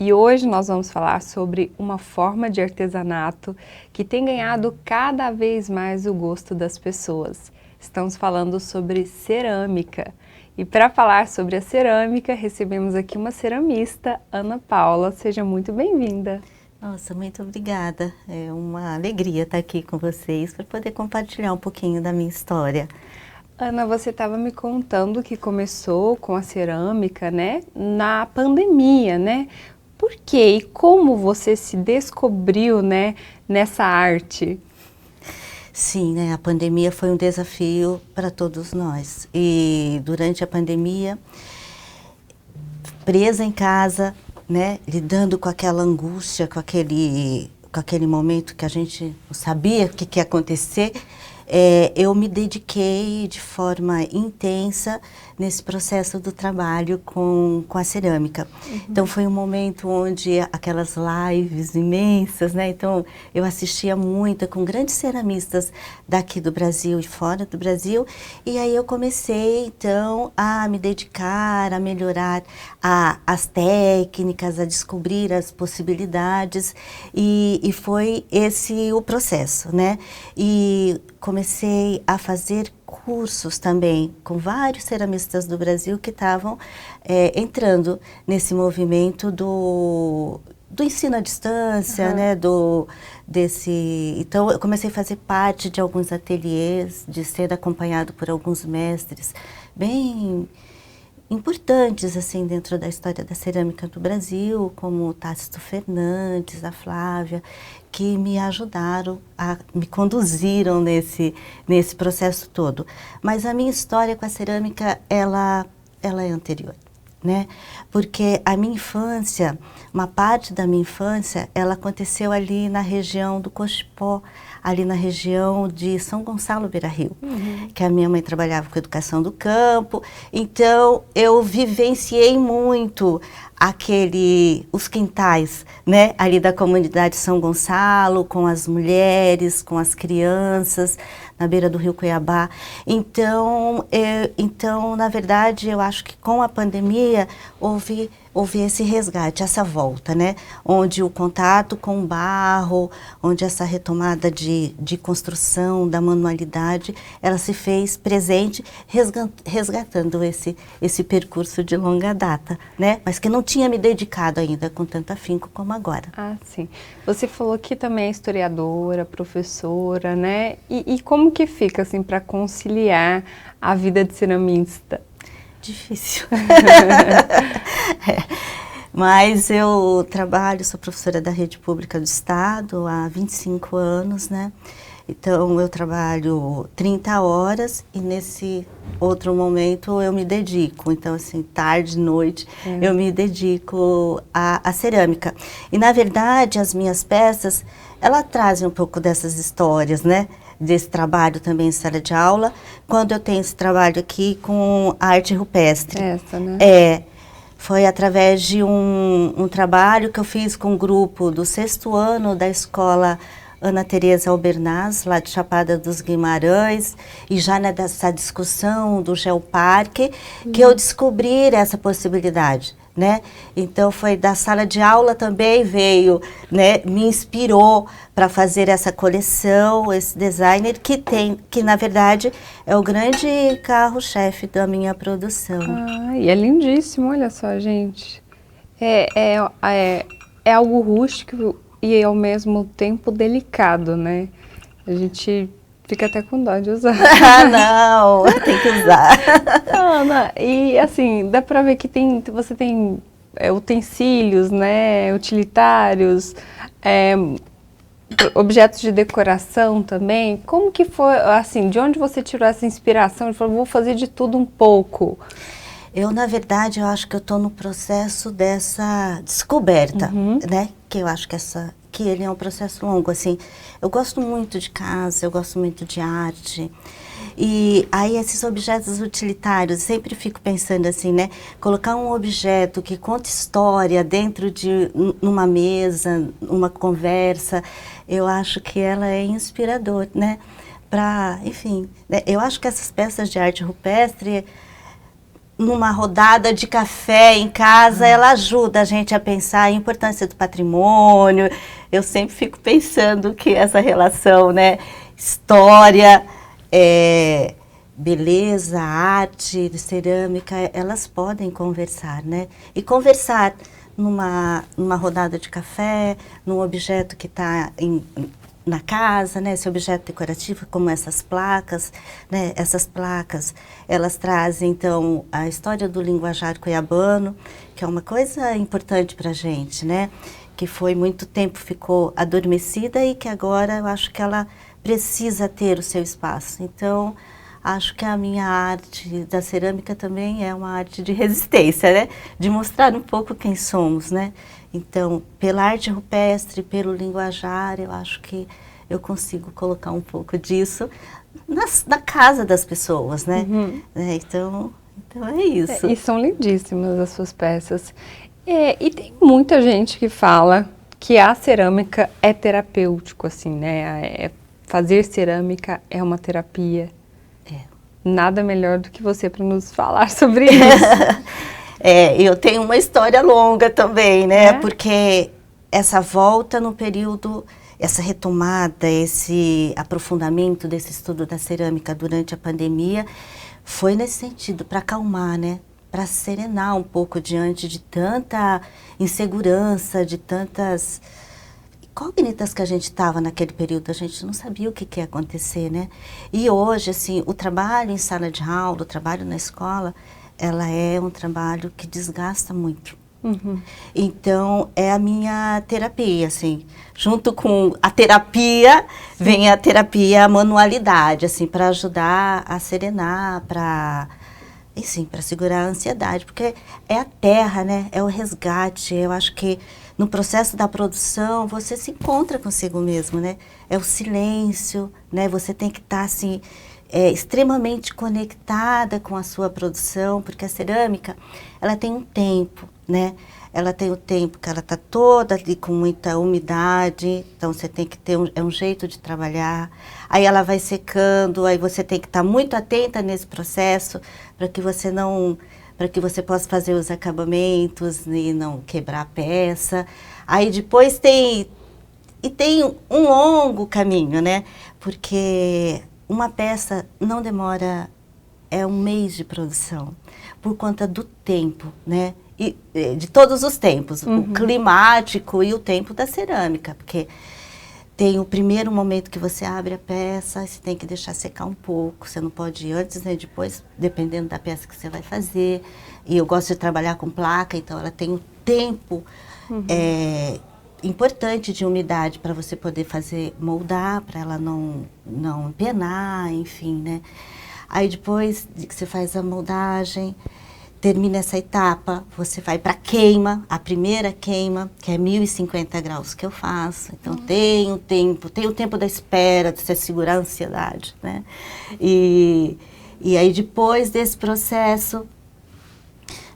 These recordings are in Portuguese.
E hoje nós vamos falar sobre uma forma de artesanato que tem ganhado cada vez mais o gosto das pessoas. Estamos falando sobre cerâmica. E para falar sobre a cerâmica, recebemos aqui uma ceramista, Ana Paula. Seja muito bem-vinda. Nossa, muito obrigada. É uma alegria estar aqui com vocês para poder compartilhar um pouquinho da minha história. Ana, você estava me contando que começou com a cerâmica, né, na pandemia, né? Por quê? E como você se descobriu, né, nessa arte? Sim, né, a pandemia foi um desafio para todos nós. E durante a pandemia, presa em casa, né, lidando com aquela angústia, com aquele momento que a gente não sabia o que ia acontecer, eu me dediquei de forma intensa nesse processo do trabalho com a cerâmica. Uhum. Então foi um momento onde aquelas lives imensas, né? Então eu assistia muito com grandes ceramistas daqui do Brasil e fora do Brasil, e aí eu comecei então a me dedicar, a melhorar as técnicas, a descobrir as possibilidades, e foi esse o processo, né? E comecei a fazer cursos também com vários ceramistas do Brasil que estavam entrando nesse movimento do ensino à distância, né? Então eu comecei a fazer parte de alguns ateliês, de ser acompanhado por alguns mestres bem importantes assim dentro da história da cerâmica do Brasil, como o Tácito Fernandes, a Flávia, que me ajudaram, me conduziram nesse processo todo. Mas a minha história com a cerâmica, ela é anterior, né? Porque a minha infância, uma parte da minha infância, ela aconteceu ali na região do Cochipó, ali na região de São Gonçalo, Beira-Rio, que a minha mãe trabalhava com educação do campo. Então eu vivenciei muito os quintais, né, ali da comunidade São Gonçalo, com as mulheres, com as crianças, na beira do rio Cuiabá. Então, na verdade, eu acho que com a pandemia houve esse resgate, essa volta, né? Onde o contato com o barro, onde essa retomada de construção, da manualidade, ela se fez presente, resgatando esse percurso de longa data, né? Mas que não tinha me dedicado ainda com tanto afinco como agora. Ah, sim. Você falou que também é historiadora, professora, né? E como que fica, assim, para conciliar a vida de ceramista? Difícil. Mas eu sou professora da rede pública do estado há 25 anos, né? Então eu trabalho 30 horas e nesse outro momento eu me dedico. Então assim, tarde, noite, eu me dedico à cerâmica. E na verdade as minhas peças, elas trazem um pouco dessas histórias, né? Desse trabalho também em sala de aula, quando eu tenho esse trabalho aqui com a arte rupestre. Essa, né? Foi através de um trabalho que eu fiz com um grupo do 6º ano da escola Ana Teresa Albernaz, lá de Chapada dos Guimarães, e já nessa discussão do Geoparque, que eu descobri essa possibilidade, né? Então foi da sala de aula também veio, né? Me inspirou para fazer essa coleção, esse designer que na verdade é o grande carro-chefe da minha produção. Ah, e é lindíssimo, olha só, gente. É algo rústico e ao mesmo tempo delicado, né? A gente fica até com dó de usar. Ah, não, tem que usar. Ana, e assim, dá pra ver que você tem utensílios, né, utilitários, objetos de decoração também. Como que foi, assim, de onde você tirou essa inspiração? De falar, vou fazer de tudo um pouco. Na verdade, eu acho que eu estou no processo dessa descoberta, né? Que eu acho que ele é um processo longo, assim. Eu gosto muito de casa, eu gosto muito de arte. E aí esses objetos utilitários, sempre fico pensando assim, né? Colocar um objeto que conta história dentro de numa mesa, uma conversa, eu acho que ela é inspirador, né? Enfim, né? Eu acho que essas peças de arte rupestre numa rodada de café em casa, ela ajuda a gente a pensar a importância do patrimônio. Eu sempre fico pensando que essa relação, né, história, beleza, arte, cerâmica, elas podem conversar, né? E conversar numa rodada de café, num objeto que está na casa, né, esse objeto decorativo, como essas placas, né, essas placas, elas trazem, então, a história do linguajar cuiabano, que é uma coisa importante para a gente, né, que foi muito tempo, ficou adormecida e que agora eu acho que ela precisa ter o seu espaço. Então, acho que a minha arte da cerâmica também é uma arte de resistência, né, de mostrar um pouco quem somos, né. Então, pela arte rupestre, pelo linguajar, eu acho que eu consigo colocar um pouco disso na casa das pessoas, né? Uhum. Então é isso. E são lindíssimas as suas peças. E tem muita gente que fala que a cerâmica é terapêutico, assim, né? Fazer cerâmica é uma terapia. Nada melhor do que você para nos falar sobre isso. Eu tenho uma história longa também, né? Porque essa volta no período, essa retomada, esse aprofundamento desse estudo da cerâmica durante a pandemia, foi nesse sentido, para acalmar, né? Para serenar um pouco diante de tanta insegurança, de tantas incógnitas que a gente estava naquele período, a gente não sabia o que ia acontecer, né? E hoje, assim, o trabalho em sala de aula, o trabalho na escola, ela é um trabalho que desgasta muito. Uhum. Então, é a minha terapia, assim. Junto com a terapia, vem a terapia, a manualidade, assim, para ajudar a serenar, para segurar a ansiedade, porque é a terra, né? É o resgate. Eu acho que no processo da produção, você se encontra consigo mesmo, né? É o silêncio, né? Você tem que estar, assim, extremamente conectada com a sua produção, porque a cerâmica, ela tem um tempo, né? Ela tem o tempo que ela está toda ali com muita umidade, então você tem que ter um jeito de trabalhar. Aí ela vai secando, aí você tem que estar muito atenta nesse processo para que você possa fazer os acabamentos e não quebrar a peça. Aí depois tem um longo caminho, né? Porque uma peça não demora, um mês de produção, por conta do tempo, né? E de todos os tempos, o climático e o tempo da cerâmica, porque tem o primeiro momento que você abre a peça, você tem que deixar secar um pouco, você não pode ir antes nem depois, dependendo da peça que você vai fazer. E eu gosto de trabalhar com placa, então ela tem um tempo importante de umidade para você poder moldar, para ela não empenar, enfim, né? Aí depois que você faz a moldagem, termina essa etapa, você vai para queima, a primeira queima, que é 1050 graus que eu faço. Então tem o tempo da espera, de você segurar a ansiedade, né? E aí depois desse processo,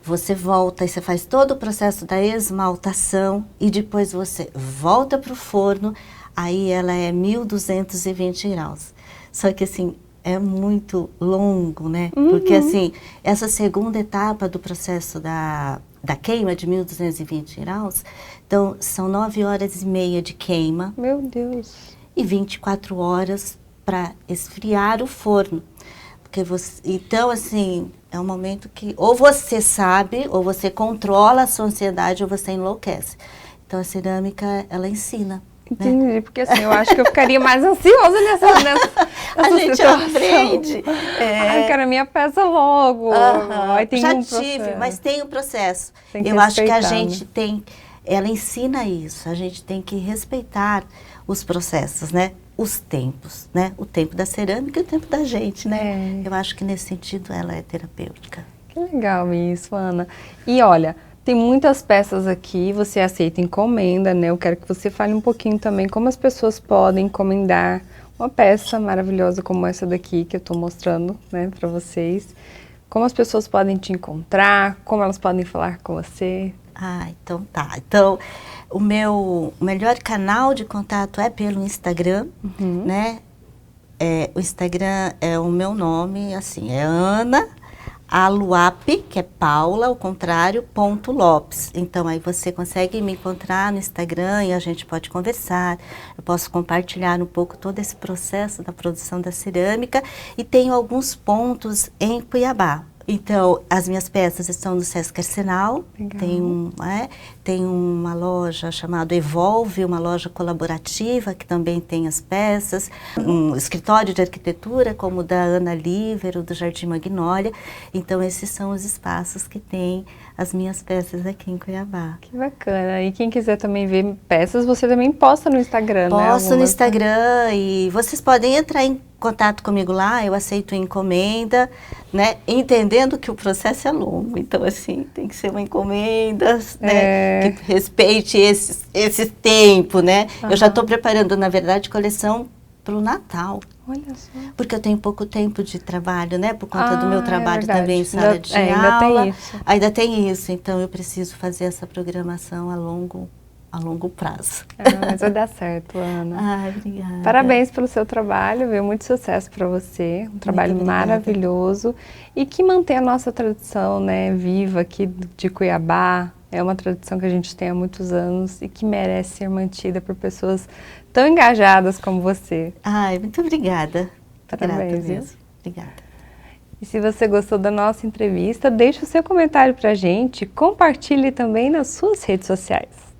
você volta e você faz todo o processo da esmaltação e depois você volta para o forno, aí ela é 1220 graus. Só que assim, é muito longo, né? Porque assim, essa segunda etapa do processo da queima de 1220 graus, então são 9 horas e meia de queima. Meu Deus! E 24 horas para esfriar o forno. Porque então, assim, é um momento que ou você sabe, ou você controla a sua ansiedade, ou você enlouquece. Então, a cerâmica, ela ensina. Entendi, né? porque assim, eu acho que eu ficaria mais ansiosa nessa A gente situação. aprende. Ai, quero a minha peça logo. Aí tem Já um tive, processo. mas tem um processo. Tem que eu acho que a respeitar, gente tem, ela ensina isso, a gente tem que respeitar os processos, né? Os tempos, né? O tempo da cerâmica e o tempo da gente, né? Eu acho que nesse sentido ela é terapêutica. Que legal isso, Ana. E olha, tem muitas peças aqui, você aceita encomenda, né? Eu quero que você fale um pouquinho também como as pessoas podem encomendar uma peça maravilhosa como essa daqui que eu estou mostrando, né, para vocês. Como as pessoas podem te encontrar, como elas podem falar com você. Então tá. Então, o meu melhor canal de contato é pelo Instagram, né? O Instagram é o meu nome, assim, é Ana Aluap, que é Paula, ao contrário, .Lopes. Então, aí você consegue me encontrar no Instagram e a gente pode conversar. Eu posso compartilhar um pouco todo esse processo da produção da cerâmica e tenho alguns pontos em Cuiabá. Então, as minhas peças estão no Sesc Arsenal, tem uma loja chamada Evolve, uma loja colaborativa que também tem as peças, um escritório de arquitetura como o da Ana Lívero, do Jardim Magnólia. Então, esses são os espaços que tem as minhas peças aqui em Cuiabá. Que bacana. E quem quiser também ver peças, você também posta no Instagram, né? Posto no Instagram e vocês podem entrar em contato comigo lá, eu aceito encomenda, né? Entendendo que o processo é longo, então assim, tem que ser uma encomenda, né? Que respeite esse tempo, né? Eu já estou preparando, na verdade, coleção para o Natal. Olha só. Porque eu tenho pouco tempo de trabalho, né? Por conta do meu trabalho também em sala de aula. Ainda tem isso. Ainda tem isso, então eu preciso fazer essa programação a longo prazo. Mas vai dar certo, Ana. Ai, obrigada. Parabéns pelo seu trabalho, viu? Muito sucesso para você. Um trabalho maravilhoso e que mantém a nossa tradição, né, viva aqui de Cuiabá. É uma tradição que a gente tem há muitos anos e que merece ser mantida por pessoas tão engajadas como você. Ai, muito obrigada. Parabéns, mesmo. Obrigada. E se você gostou da nossa entrevista, deixe o seu comentário para a gente, compartilhe também nas suas redes sociais.